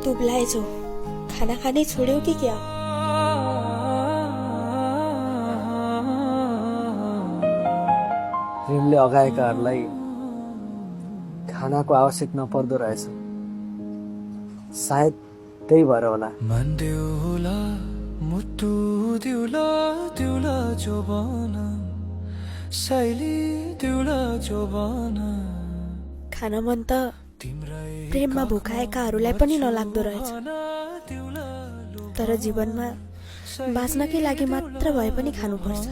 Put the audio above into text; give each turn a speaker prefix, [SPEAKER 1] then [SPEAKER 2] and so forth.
[SPEAKER 1] दुब्लाएछौ, खाना खानै छोड्यौ कि क्या?
[SPEAKER 2] प्रेमले अगाएकाहरूलाई खानाको आवश्यक नपर्दो रहेछ। सायद त्यही भएर होला।
[SPEAKER 3] मन दिउला मुटु दिउला दिउला जोबाना शैली दिउला जोबाना।
[SPEAKER 1] खान मन त प्रेममा भुकाएकाहरूलाई पनि नलाग्दो रहेछ, तर जीवनमा बाँच्नकै लागि मात्र भए पनि खानुपर्छ।